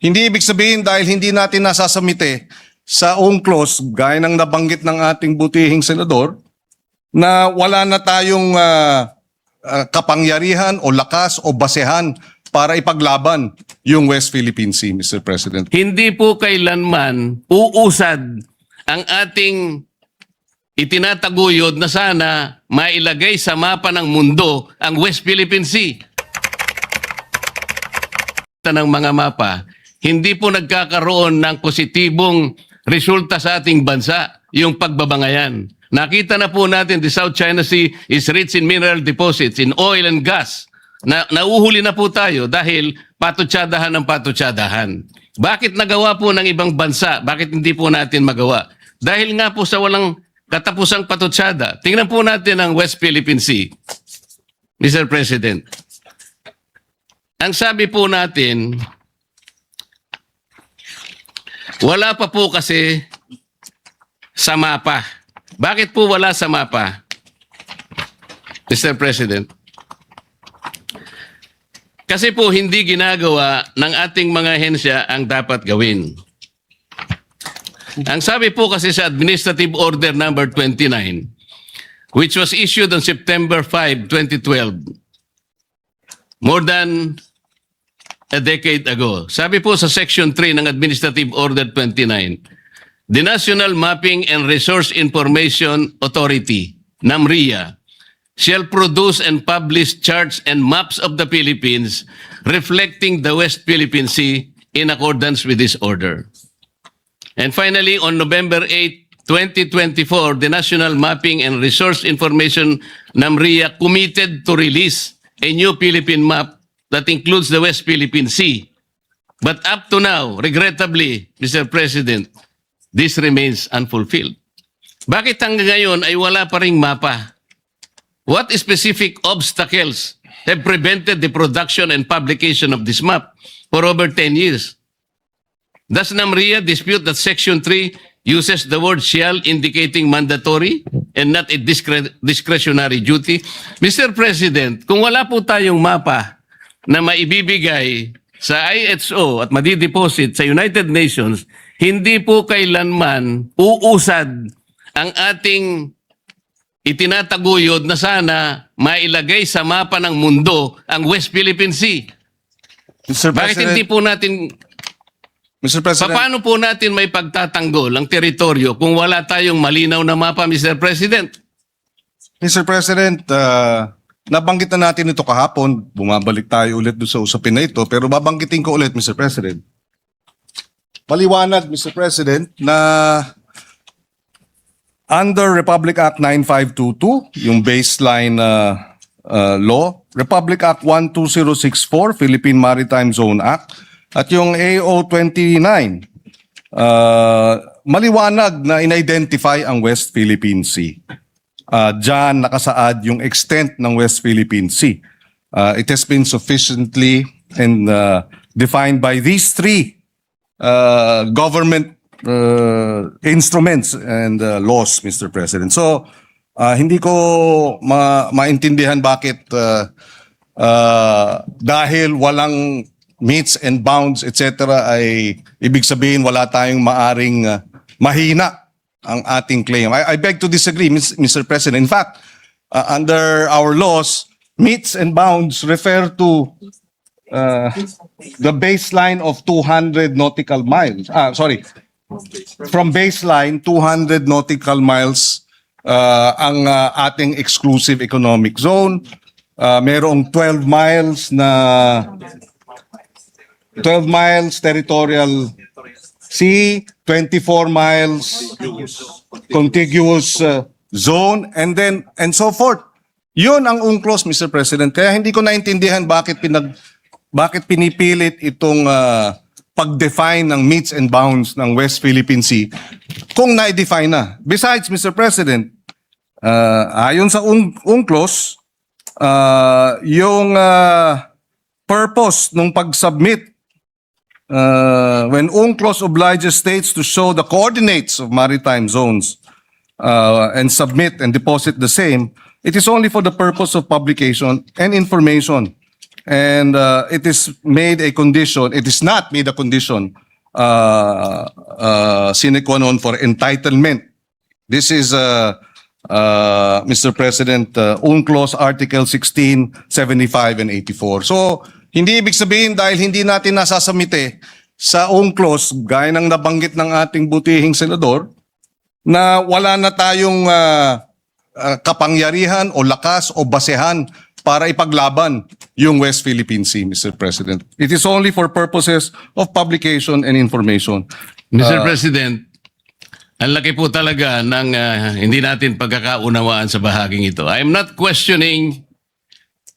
Hindi ibig sabihin dahil hindi natin nasasamite sa UNCLOS, gaya ng nabanggit ng ating butihing senador, na wala na tayong kapangyarihan o lakas o basehan para ipaglaban yung West Philippine Sea, Mr. President. Hindi po kailanman uusad ang ating itinataguyod na sana mailagay sa mapa ng mundo ang West Philippine Sea. Ng mga mapa, hindi po nagkakaroon ng positibong resulta sa ating bansa yung pagbabangayan. Nakita na po natin the South China Sea is rich in mineral deposits, in oil and gas. Nauhuli na po tayo dahil patutsadahan ng patutsadahan. Bakit nagawa po ng ibang bansa? Bakit hindi po natin magawa? Dahil nga po sa walang katapusang patutsada. Tingnan po natin ang West Philippine Sea, Mr. President. Ang sabi po natin, wala pa po kasi sa mapa. Bakit po wala sa mapa, Mr. President? Kasi po hindi ginagawa ng ating mga ahensya ang dapat gawin. Ang sabi po kasi sa Administrative Order number 29, which was issued on September 5, 2012, more than a decade ago. Sabi po sa Section 3 ng Administrative Order 29, the National Mapping and Resource Information Authority, NAMRIA, shall produce and publish charts and maps of the Philippines reflecting the West Philippine Sea in accordance with this order. And finally, on November 8, 2024, the National Mapping and Resource Information NAMRIA committed to release a new Philippine map that includes the West Philippine Sea. But up to now, regrettably, Mr. President, this remains unfulfilled. Bakit hanggang ngayon ay wala pa ring mapa? What specific obstacles have prevented the production and publication of this map for over 10 years? Does NAMRIA dispute that Section 3 uses the word shall indicating mandatory and not a discretionary duty? Mr. President, kung wala po tayong mapa na maibibigay sa IHO at madideposit sa United Nations, hindi po kailanman uusad ang ating itinataguyod na sana mailagay sa mapa ng mundo ang West Philippine Sea. Mr. Bakit President, hindi po natin, Mr. President, paano po natin may pagtatanggol ang teritoryo kung wala tayong malinaw na mapa, Mr. President? Mr. President, nabanggit na natin ito kahapon. Bumabalik tayo ulit doon sa usapin na ito. Pero babanggitin ko ulit, Mr. President. Maliwanag, Mr. President, na under Republic Act 9522, yung baseline law, Republic Act 12064, Philippine Maritime Zone Act, at yung AO 29, maliwanag na in-identify ang West Philippine Sea. Diyan nakasaad yung extent ng West Philippine Sea. It has been sufficiently and defined by these three government instruments and laws, Mr. President. So, hindi ko maintindihan bakit dahil walang meets and bounds, etc. ay ibig sabihin wala tayong maaring mahina ang ating claim. I beg to disagree, Mr. President. In fact, under our laws, meets and bounds refer to the baseline of 200 nautical miles. From baseline, 200 nautical miles ang ating exclusive economic zone. Merong 12 miles territorial sea, 24 miles contiguous zone, and so forth. Yun ang UNCLOS, Mr. President. Kaya hindi ko naintindihan bakit pinipilit itong pag-define ng meets and bounds ng West Philippine Sea kung na-define na. Besides, Mr. President, ayon sa UNCLOS, yung purpose ng pag-submit when UNCLOS obliges states to show the coordinates of maritime zones and submit and deposit the same, it is only for the purpose of publication and information And it is made a condition, it is not made a condition sine qua non for entitlement. This is, Mr. President, UNCLOS Article 16, 75, and 84. So, hindi ibig sabihin dahil hindi natin nasasamite sa UNCLOS, gaya ng nabanggit ng ating butihing senador, na wala na tayong kapangyarihan o lakas o basehan para ipaglaban yung West Philippine Sea, Mr. President. It is only for purposes of publication and information. Mr. President, ang laki po talaga ng hindi natin pagkakaunawaan sa bahaging ito. I am not questioning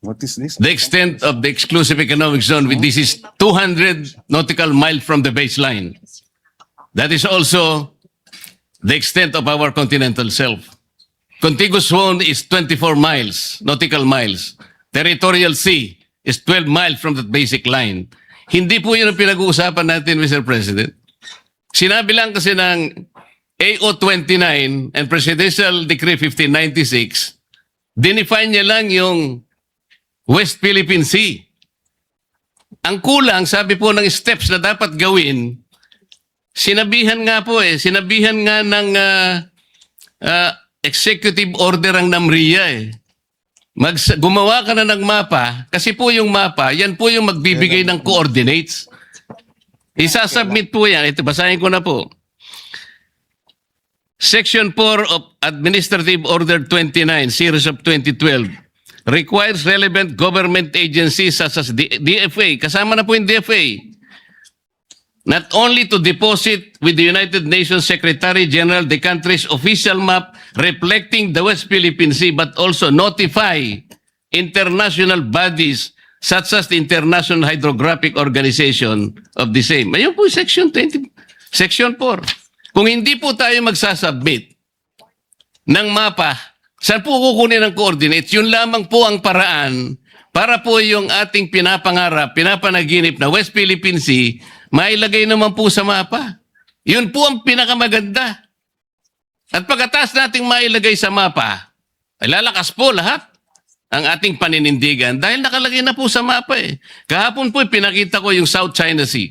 What is this? the extent of the exclusive economic zone. This is 200 nautical miles from the baseline. That is also the extent of our continental shelf. Contiguous zone is 24 miles, nautical miles. Territorial sea is 12 miles from that basic line. Hindi po yun ang pinag-uusapan natin, Mr. President. Sinabi lang kasi ng AO 29 and Presidential Decree 1596, dinefine niya lang yung West Philippine Sea. Ang kulang, sabi po ng steps na dapat gawin, sinabihan nga ng executive order ang NAMRIA eh. Gumawa ka na ng mapa, kasi po yung mapa, yan po yung magbibigay ng coordinates. Isasubmit po yan. Ito, basahin ko na po. Section 4 of Administrative Order 29, Series of 2012, requires relevant government agencies such as DFA, kasama na po yung DFA, not only to deposit with the United Nations Secretary General the country's official map reflecting the West Philippine Sea, but also notify international bodies such as the International Hydrographic Organization of the same. Ayun po Section 20, Section 4. Kung hindi po tayo magsasubmit ng mapa, saan po kukunin ng coordinates? Yun lamang po ang paraan para po yung ating pinapangarap, pinapanaginip na West Philippine Sea, mailagay naman po sa mapa. Yun po ang pinakamaganda. At pagkatapos nating mailagay sa mapa, ay lalakas po lahat ang ating paninindigan dahil nakalagay na po sa mapa eh. Kahapon po pinakita ko yung South China Sea.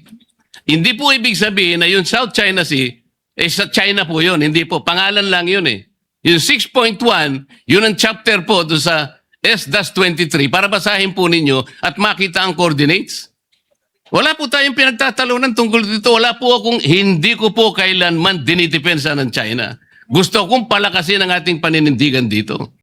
Hindi po ibig sabihin na yung South China Sea, sa China po yun. Hindi po, pangalan lang yun eh. Yung 6.1, yun ang chapter po doon sa S-23 para basahin po ninyo at makita ang coordinates. Wala po tayong pinagtatalunan tungkol dito. Hindi ko po kailanman dinidepensa ng China. Gusto kong palakasin ang ating paninindigan dito.